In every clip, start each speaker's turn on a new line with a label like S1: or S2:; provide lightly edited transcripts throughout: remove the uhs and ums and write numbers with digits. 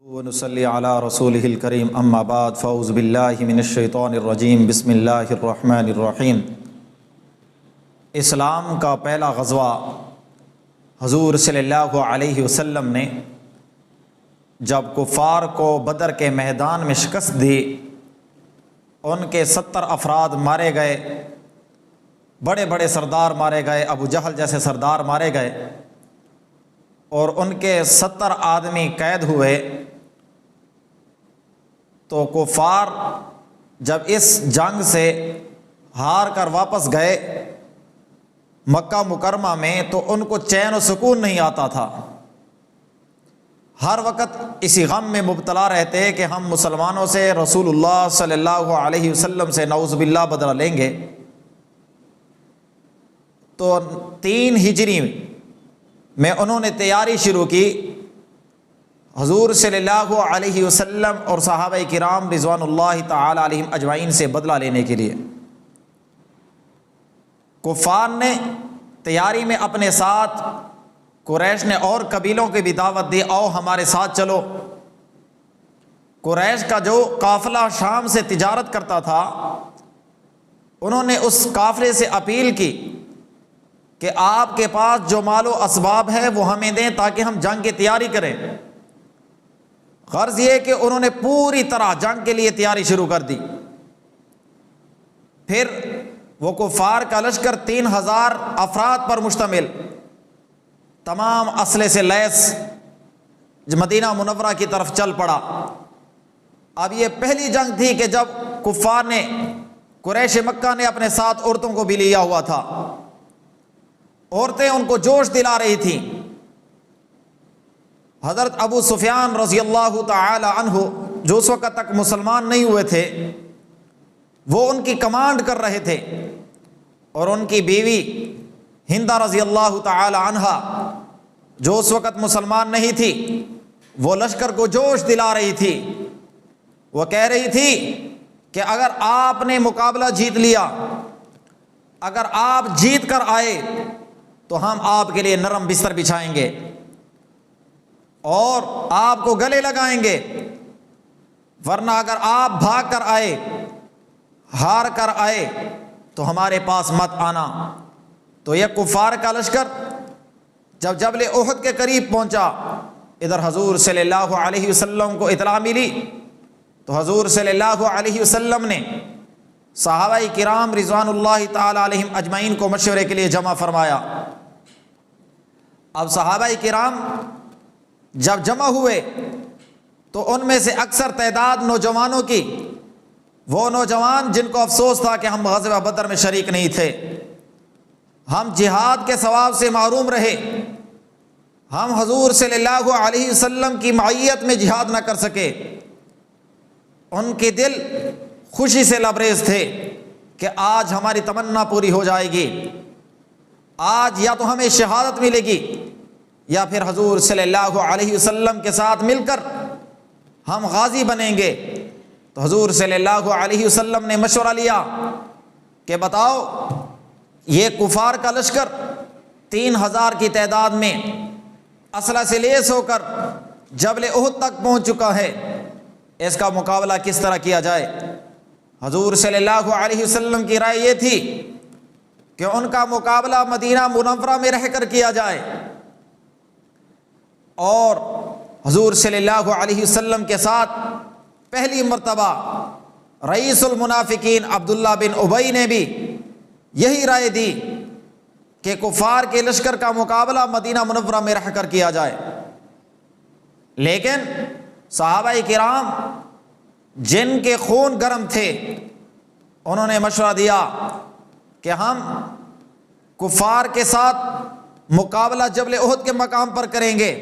S1: ونصلی علی رسولہ الکریم اما بعد فاعوذ باللہ من الشیطان الرجیم بسم اللہ الرحمن الرحیم۔ اسلام کا پہلا غزوہ حضور صلی اللہ علیہ وسلم نے جب کفار کو بدر کے میدان میں شکست دی، ان کے 70 افراد مارے گئے، بڑے بڑے سردار مارے گئے، ابو جہل جیسے سردار مارے گئے اور ان کے 70 آدمی قید ہوئے، تو کفار جب اس جنگ سے ہار کر واپس گئے مکہ مکرمہ میں تو ان کو چین و سکون نہیں آتا تھا، ہر وقت اسی غم میں مبتلا رہتے کہ ہم مسلمانوں سے رسول اللہ صلی اللہ علیہ وسلم سے نعوذ باللہ بدلہ لیں گے۔ تو 3 ہجری میں انہوں نے تیاری شروع کی حضور صلی اللہ علیہ وسلم اور صحابہ کرام رضوان اللہ تعالی علیہم اجمعین سے بدلہ لینے کے لیے۔ کفار نے تیاری میں اپنے ساتھ قریش نے اور قبیلوں کی بھی دعوت دی، آؤ ہمارے ساتھ چلو۔ قریش کا جو قافلہ شام سے تجارت کرتا تھا، انہوں نے اس قافلے سے اپیل کی کہ آپ کے پاس جو مال و اسباب ہے وہ ہمیں دیں تاکہ ہم جنگ کی تیاری کریں۔ غرض یہ کہ انہوں نے پوری طرح جنگ کے لیے تیاری شروع کر دی۔ پھر وہ کفار کا لشکر 3000 افراد پر مشتمل، تمام اسلحے سے لیس، مدینہ منورہ کی طرف چل پڑا۔ اب یہ پہلی جنگ تھی کہ جب کفار نے، قریش مکہ نے اپنے ساتھ عورتوں کو بھی لیا ہوا تھا، عورتیں ان کو جوش دلا رہی تھیں۔ حضرت ابو سفیان رضی اللہ تعالی عنہ جو اس وقت تک مسلمان نہیں ہوئے تھے، وہ ان کی کمانڈ کر رہے تھے، اور ان کی بیوی ہندہ رضی اللہ تعالی عنہا جو اس وقت مسلمان نہیں تھی، وہ لشکر کو جوش دلا رہی تھی۔ وہ کہہ رہی تھی کہ اگر آپ نے مقابلہ جیت لیا، اگر آپ جیت کر آئے تو ہم آپ کے لیے نرم بستر بچھائیں گے اور آپ کو گلے لگائیں گے، ورنہ اگر آپ بھاگ کر آئے، ہار کر آئے تو ہمارے پاس مت آنا۔ تو یہ کفار کا لشکر جب جبل احد کے قریب پہنچا، ادھر حضور صلی اللہ علیہ وسلم کو اطلاع ملی، تو حضور صلی اللہ علیہ وسلم نے صحابہ کرام رضوان اللہ تعالی علیہم اجمعین کو مشورے کے لیے جمع فرمایا۔ اب صحابہ کرام جب جمع ہوئے تو ان میں سے اکثر تعداد نوجوانوں کی، وہ نوجوان جن کو افسوس تھا کہ ہم غزوہ بدر میں شریک نہیں تھے، ہم جہاد کے ثواب سے محروم رہے، ہم حضور صلی اللہ علیہ وسلم کی معیت میں جہاد نہ کر سکے، ان کے دل خوشی سے لبریز تھے کہ آج ہماری تمنا پوری ہو جائے گی، آج یا تو ہمیں شہادت ملے گی یا پھر حضور صلی اللہ علیہ وسلم کے ساتھ مل کر ہم غازی بنیں گے۔ تو حضور صلی اللہ علیہ وسلم نے مشورہ لیا کہ بتاؤ، یہ کفار کا لشکر 3000 کی تعداد میں اسلحہ سے لیس ہو کر جبل احد تک پہنچ چکا ہے، اس کا مقابلہ کس طرح کیا جائے؟ حضور صلی اللہ علیہ وسلم کی رائے یہ تھی کہ ان کا مقابلہ مدینہ منورہ میں رہ کر کیا جائے، اور حضور صلی اللہ علیہ وسلم کے ساتھ پہلی مرتبہ رئیس المنافقین عبداللہ بن ابی نے بھی یہی رائے دی کہ کفار کے لشکر کا مقابلہ مدینہ منورہ میں رہ کر کیا جائے۔ لیکن صحابہ کرام جن کے خون گرم تھے، انہوں نے مشورہ دیا کہ ہم کفار کے ساتھ مقابلہ جبل احد کے مقام پر کریں گے،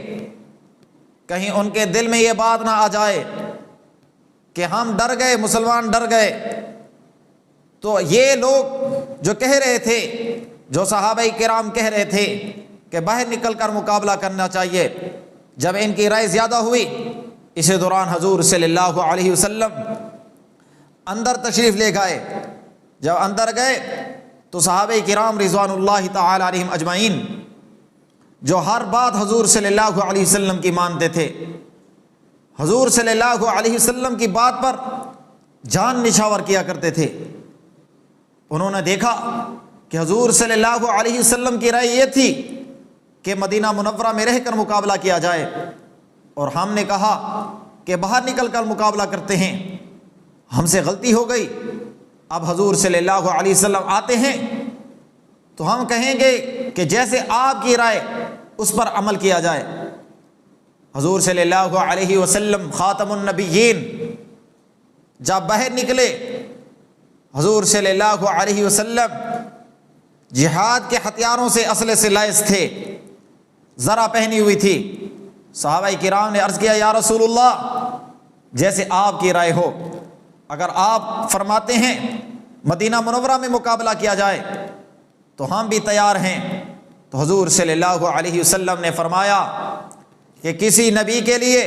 S1: کہیں ان کے دل میں یہ بات نہ آ جائے کہ ہم ڈر گئے، مسلمان ڈر گئے۔ تو یہ لوگ جو کہہ رہے تھے، جو صحابہ کرام کہہ رہے تھے کہ باہر نکل کر مقابلہ کرنا چاہیے، جب ان کی رائے زیادہ ہوئی، اسی دوران حضور صلی اللہ علیہ وسلم اندر تشریف لے گئے۔ جب اندر گئے تو صحابہ کرام رضوان اللہ تعالی علیہم اجمعین جو ہر بات حضور صلی اللہ علیہ وسلم کی مانتے تھے، حضور صلی اللہ علیہ وسلم کی بات پر جان نچھاور کیا کرتے تھے۔ انہوں نے دیکھا کہ حضور صلی اللہ علیہ وسلم کی رائے یہ تھی کہ مدینہ منورہ میں رہ کر مقابلہ کیا جائے، اور ہم نے کہا کہ باہر نکل کر مقابلہ کرتے ہیں، ہم سے غلطی ہو گئی۔ اب حضور صلی اللہ علیہ وسلم آتے ہیں تو ہم کہیں گے کہ جیسے آپ کی رائے اس پر عمل کیا جائے۔ حضور صلی اللہ علیہ وسلم خاتم النبیین جب باہر نکلے، حضور صلی اللہ علیہ وسلم جہاد کے ہتھیاروں سے اسلحے سے لیس تھے، زرہ پہنی ہوئی تھی۔ صحابہ کرام نے عرض کیا یا رسول اللہ جیسے آپ کی رائے ہو، اگر آپ فرماتے ہیں مدینہ منورہ میں مقابلہ کیا جائے تو ہم بھی تیار ہیں۔ تو حضور صلی اللہ علیہ وسلم نے فرمایا کہ کسی نبی کے لیے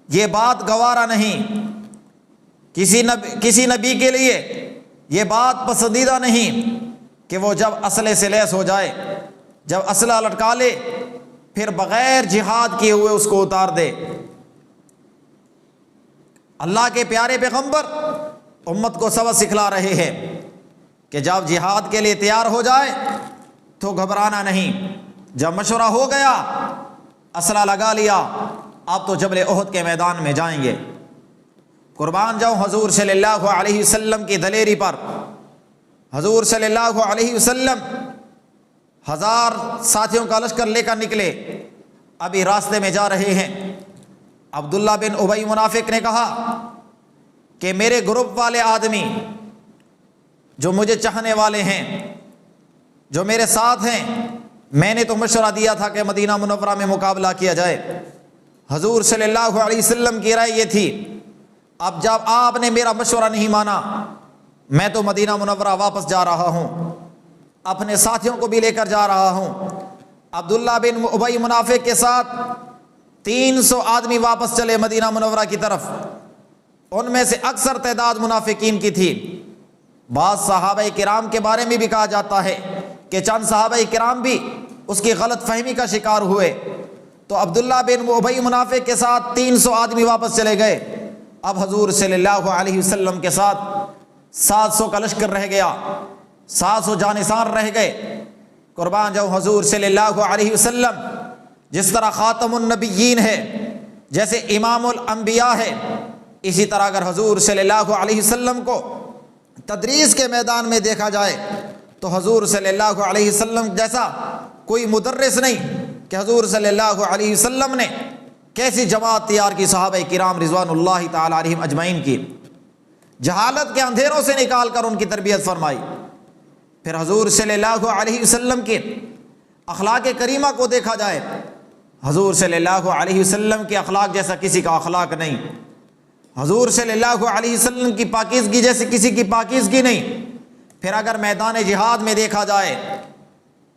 S1: یہ بات گوارا نہیں، کسی نبی کے لیے یہ بات پسندیدہ نہیں کہ وہ جب اسلحے سے لیس ہو جائے، جب اسلحہ لٹکا لے، پھر بغیر جہاد کیے ہوئے اس کو اتار دے۔ اللہ کے پیارے پیغمبر امت کو سبق سکھلا رہے ہیں کہ جب جہاد کے لیے تیار ہو جائے تو گھبرانا نہیں۔ جب مشورہ ہو گیا، اسلحہ لگا لیا، اب تو جبل احد کے میدان میں جائیں گے۔ قربان جاؤں حضور صلی اللہ علیہ وسلم کی دلیری پر۔ حضور صلی اللہ علیہ وسلم 1000 ساتھیوں کا لشکر لے کر نکلے، ابھی راستے میں جا رہے ہیں۔ عبداللہ بن ابی منافق نے کہا کہ میرے گروپ والے آدمی جو مجھے چاہنے والے ہیں، جو میرے ساتھ ہیں، میں نے تو مشورہ دیا تھا کہ مدینہ منورہ میں مقابلہ کیا جائے۔ حضور صلی اللہ علیہ وسلم کی رائے یہ تھی، اب جب آپ نے میرا مشورہ نہیں مانا، میں تو مدینہ منورہ واپس جا رہا ہوں، اپنے ساتھیوں کو بھی لے کر جا رہا ہوں۔ عبداللہ بن ابی منافق کے ساتھ 300 آدمی واپس چلے مدینہ منورہ کی طرف۔ ان میں سے اکثر تعداد منافقین کی تھی۔ بعض صحابہ کرام کے بارے میں بھی کہا جاتا ہے کہ چند صحابہ کرام بھی اس کی غلط فہمی کا شکار ہوئے۔ تو عبداللہ بن ابی منافق کے ساتھ 300 آدمی واپس چلے گئے۔ اب حضور صلی اللہ علیہ وسلم کے ساتھ 700 کا لشکر رہ گیا، 700 جانثار رہ گئے۔ قربان جاؤں حضور صلی اللہ علیہ وسلم جس طرح خاتم النبیین ہے، جیسے امام الانبیاء ہے، اسی طرح اگر حضور صلی اللہ علیہ وسلم کو تدریس کے میدان میں دیکھا جائے تو حضور صلی اللہ علیہ وسلم جیسا کوئی مدرس نہیں کہ حضور صلی اللہ علیہ وسلم نے کیسی جماعت تیار کی، صحابہ کرام رضوان اللہ تعالی علیہم اجمعین کی، جہالت کے اندھیروں سے نکال کر ان کی تربیت فرمائی۔ پھر حضور صلی اللہ علیہ وسلم کے اخلاق کریمہ کو دیکھا جائے، حضور صلی اللہ علیہ وسلم کے اخلاق جیسا کسی کا اخلاق نہیں، حضور صلی اللہ علیہ وسلم کی پاکیزگی جیسے کسی کی پاکیزگی نہیں۔ پھر اگر میدان جہاد میں دیکھا جائے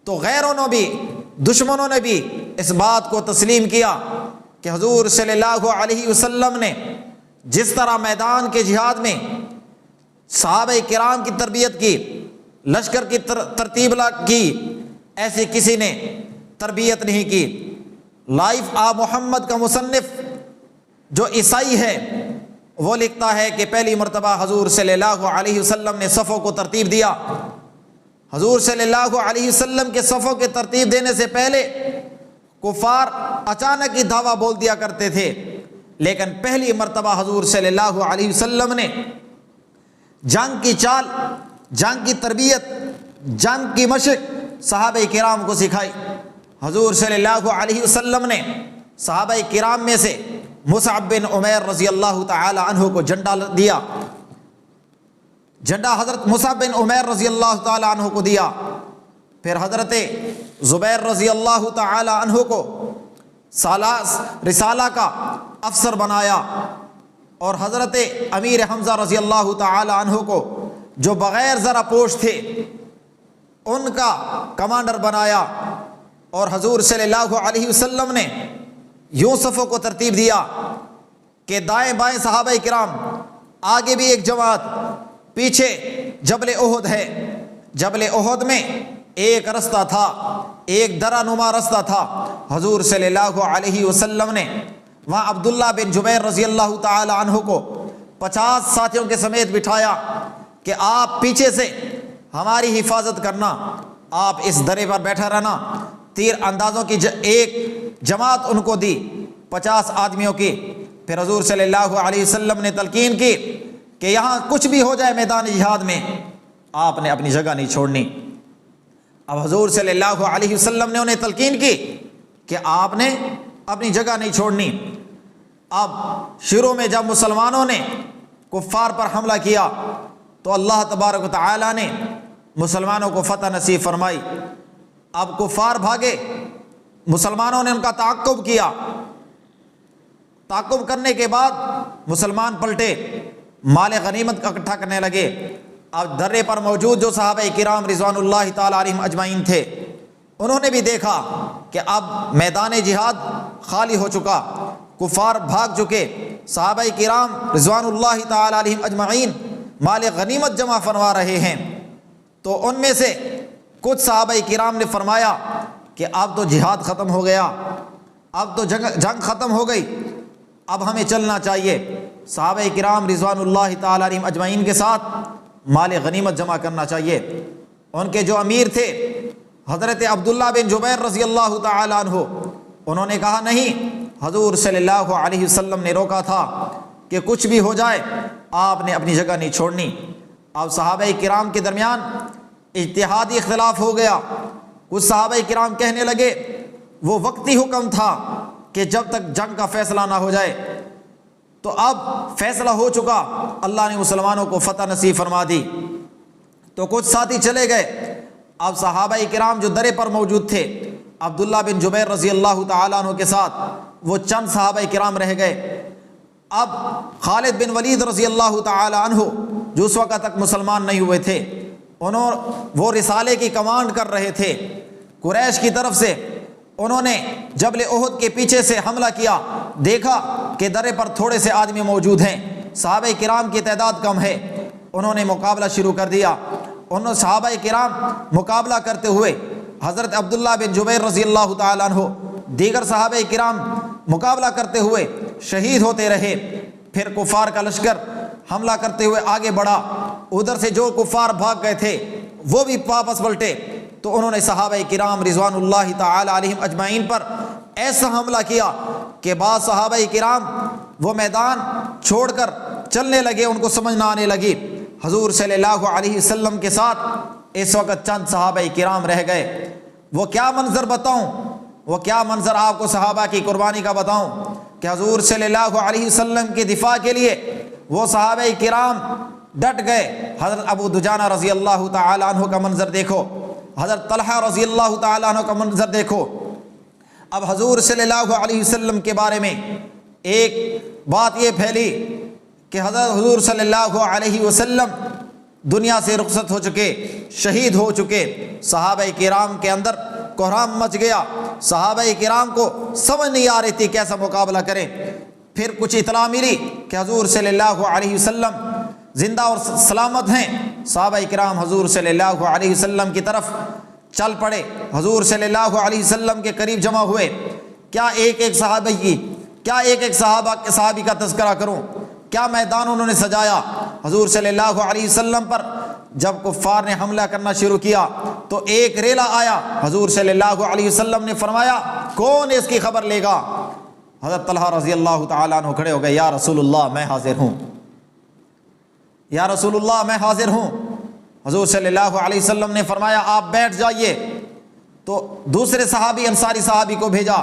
S1: تو غیروں نے بھی، دشمنوں نے بھی اس بات کو تسلیم کیا کہ حضور صلی اللہ علیہ وسلم نے جس طرح میدان کے جہاد میں صحابہ کرام کی تربیت کی، لشکر کی ترتیب کی، ایسی کسی نے تربیت نہیں کی۔ لائف آف محمد کا مصنف جو عیسائی ہے وہ لکھتا ہے کہ پہلی مرتبہ حضور صلی اللہ علیہ وسلم نے صفوں کو ترتیب دیا۔ حضور صلی اللہ علیہ وسلم کے صفوں کے ترتیب دینے سے پہلے کفار اچانک ہی دعویٰ بول دیا کرتے تھے، لیکن پہلی مرتبہ حضور صلی اللہ علیہ وسلم نے جنگ کی چال، جنگ کی تربیت، جنگ کی مشق صحابہ کرام کو سکھائی۔ حضور صلی اللہ علیہ وسلم نے صحابہ کرام میں سے مصعب بن عمیر رضی اللہ تعالی عنہ کو جھنڈا دیا، جھنڈا حضرت مصعب بن عمیر رضی اللہ تعالی عنہ کو دیا۔ پھر حضرت زبیر رضی اللہ تعالی عنہ کو رسالہ کا افسر بنایا، اور حضرت امیر حمزہ رضی اللہ تعالی عنہ کو جو بغیر ذرا پوش تھے ان کا کمانڈر بنایا۔ اور حضور صلی اللہ علیہ وسلم نے یوں صفوں کو ترتیب دیا کہ دائیں بائیں صحابہ کرام، آگے بھی ایک جماعت، پیچھے جبل احد ہے۔ جبل احد میں ایک رستہ تھا، ایک درہ نما رستہ تھا۔ حضور صلی اللہ علیہ وسلم نے وہاں عبداللہ بن جبیر رضی اللہ تعالی عنہ کو 50 ساتھیوں کے سمیت بٹھایا کہ آپ پیچھے سے ہماری حفاظت کرنا، آپ اس درے پر بیٹھا رہنا۔ تیر اندازوں کی ایک جماعت ان کو دی 50 آدمیوں کی۔ پھر حضور صلی اللہ علیہ وسلم نے تلقین کی کہ یہاں کچھ بھی ہو جائے میدان جہاد میں، آپ نے اپنی جگہ نہیں چھوڑنی۔ اب حضور صلی اللہ علیہ وسلم نے انہیں تلقین کی کہ آپ نے اپنی جگہ نہیں چھوڑنی۔ اب شروع میں جب مسلمانوں نے کفار پر حملہ کیا تو اللہ تبارک و تعالی نے مسلمانوں کو فتح نصیب فرمائی۔ اب کفار بھاگے، مسلمانوں نے ان کا تعاقب کیا۔ تعاقب کرنے کے بعد مسلمان پلٹے، مال غنیمت اکٹھا کرنے لگے۔ اب درے پر موجود جو صحابہ کرام رضوان اللہ تعالی علیہم اجمعین تھے، انہوں نے بھی دیکھا کہ اب میدان جہاد خالی ہو چکا، کفار بھاگ چکے، صحابہ کرام رضوان اللہ تعالی علیہم اجمعین مال غنیمت جمع فرما رہے ہیں۔ تو ان میں سے کچھ صحابہ کرام نے فرمایا کہ اب تو جہاد ختم ہو گیا، اب تو جنگ ختم ہو گئی، اب ہمیں چلنا چاہیے۔ صحابہ کرام رضوان اللہ تعالی علیہم اجمعین کے ساتھ مال غنیمت جمع کرنا چاہیے۔ ان کے جو امیر تھے حضرت عبداللہ بن جبیر رضی اللہ تعالی عنہ، انہوں نے کہا نہیں، حضور صلی اللہ علیہ وسلم نے روکا تھا کہ کچھ بھی ہو جائے آپ نے اپنی جگہ نہیں چھوڑنی۔ اب صحابہ کرام کے درمیان اجتہادی اختلاف ہو گیا۔ کچھ صحابہ کرام کہنے لگے وہ وقتی حکم تھا کہ جب تک جنگ کا فیصلہ نہ ہو جائے، تو اب فیصلہ ہو چکا، اللہ نے مسلمانوں کو فتح نصیب فرما دی۔ تو کچھ ساتھی چلے گئے۔ اب صحابہ کرام جو درے پر موجود تھے عبداللہ بن جبیر رضی اللہ تعالیٰ عنہ کے ساتھ، وہ چند صحابہ کرام رہ گئے۔ اب خالد بن ولید رضی اللہ تعالیٰ عنہ جو اس وقت تک مسلمان نہیں ہوئے تھے، وہ رسالے کی کمانڈ کر رہے تھے قریش کی طرف سے۔ انہوں نے جبل احد کے پیچھے سے حملہ کیا، دیکھا کہ درے پر تھوڑے سے آدمی موجود ہیں، صحابہ کرام کی تعداد کم ہے، انہوں نے مقابلہ شروع کر دیا۔ انہوں صحابہ کرام مقابلہ کرتے ہوئے حضرت عبداللہ بن جبیر رضی اللہ تعالیٰ عنہ، دیگر صحابہ کرام مقابلہ کرتے ہوئے شہید ہوتے رہے۔ پھر کفار کا لشکر حملہ کرتے ہوئے آگے بڑھا، ادھر سے جو کفار بھاگ گئے تھے وہ بھی واپس پلٹے۔ تو انہوں نے صحابہ کرام رضوان اللہ تعالی علیہم اجمعین پر ایسا حملہ کیا کہ بعض صحابہ کرام وہ میدان چھوڑ کر چلنے لگے، ان کو سمجھ نہ آنے لگی۔ حضور صلی اللہ علیہ وسلم کے ساتھ اس وقت چند صحابہ کرام رہ گئے۔ وہ کیا منظر بتاؤں، وہ کیا منظر آپ کو صحابہ کی قربانی کا بتاؤں کہ حضور صلی اللہ علیہ وسلم کے دفاع کے لیے وہ صحابہ کرام ڈٹ گئے۔ حضرت ابو دجانہ رضی اللہ تعالی عنہ کا منظر دیکھو، حضرت طلحہ رضی اللہ تعالی عنہ کا منظر دیکھو۔ اب حضور صلی اللہ علیہ وسلم کے بارے میں ایک بات یہ پھیلی کہ حضور صلی اللہ علیہ وسلم دنیا سے رخصت ہو چکے، شہید ہو چکے۔ صحابہ کرام کے اندر کوہرام مچ گیا، صحابہ کرام کو سمجھ نہیں آ رہی تھی کیسا مقابلہ کریں۔ پھر کچھ اطلاع ملی کہ حضور صلی اللہ علیہ وسلم زندہ اور سلامت ہیں۔ صحابہ کرام حضور صلی اللہ علیہ وسلم کی طرف چل پڑے، حضور صلی اللہ علیہ وسلم کے قریب جمع ہوئے۔ کیا ایک ایک صحابی کا تذکرہ کروں، کیا میدان انہوں نے سجایا حضور صلی اللہ علیہ وسلم پر۔ جب کفار نے حملہ کرنا شروع کیا تو ایک ریلا آیا، حضور صلی اللہ علیہ وسلم نے فرمایا کون اس کی خبر لے گا؟ حضرت طلحہ رضی اللہ تعالیٰ عنہ کھڑے ہو گئے، یا رسول اللہ میں حاضر ہوں، یا رسول اللہ میں حاضر ہوں۔ حضور صلی اللہ علیہ وسلم نے فرمایا آپ بیٹھ جائیے۔ تو دوسرے صحابی انصاری صحابی کو بھیجا۔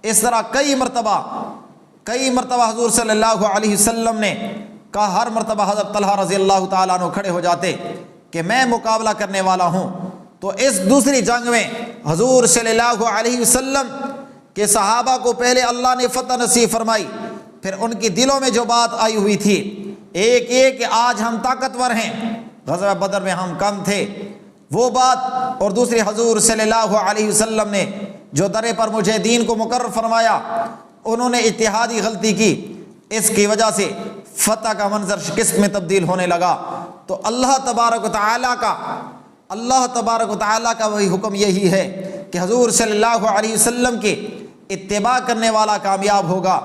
S1: اس طرح کئی مرتبہ حضور صلی اللہ علیہ وسلم نے کہا، ہر مرتبہ حضرت طلحہ رضی اللہ تعالیٰ عنہ کھڑے ہو جاتے کہ میں مقابلہ کرنے والا ہوں۔ تو اس دوسری جنگ میں حضور صلی اللہ علیہ وسلم کے صحابہ کو پہلے اللہ نے فتح نصیب فرمائی، پھر ان کی دلوں میں جو بات آئی ہوئی تھی، ایک یہ کہ آج ہم طاقتور ہیں، غزوہ بدر میں ہم کم تھے، وہ بات، اور دوسری حضور صلی اللہ علیہ وسلم نے جو درے پر مجاہدین کو مقرر فرمایا، انہوں نے اتحادی غلطی کی، اس کی وجہ سے فتح کا منظر شکست میں تبدیل ہونے لگا۔ تو اللہ تبارک و تعالیٰ کا وہی حکم یہی ہے کہ حضور صلی اللہ علیہ وسلم کی اتباع کرنے والا کامیاب ہوگا۔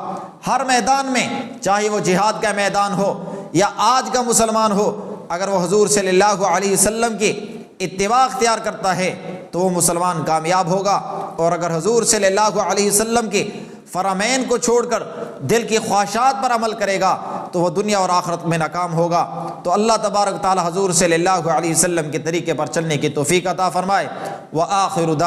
S1: ہر میدان میں، چاہے وہ جہاد کا میدان ہو یا آج کا مسلمان ہو، اگر وہ حضور صلی اللہ علیہ وسلم کی اتباع اختیار کرتا ہے تو وہ مسلمان کامیاب ہوگا، اور اگر حضور صلی اللہ علیہ وسلم کی فرامین کو چھوڑ کر دل کی خواہشات پر عمل کرے گا تو وہ دنیا اور آخرت میں ناکام ہوگا۔ تو اللہ تبارک تعالی حضور صلی اللہ علیہ وسلم کے طریقے پر چلنے کی توفیق عطا فرمائے۔ وآخر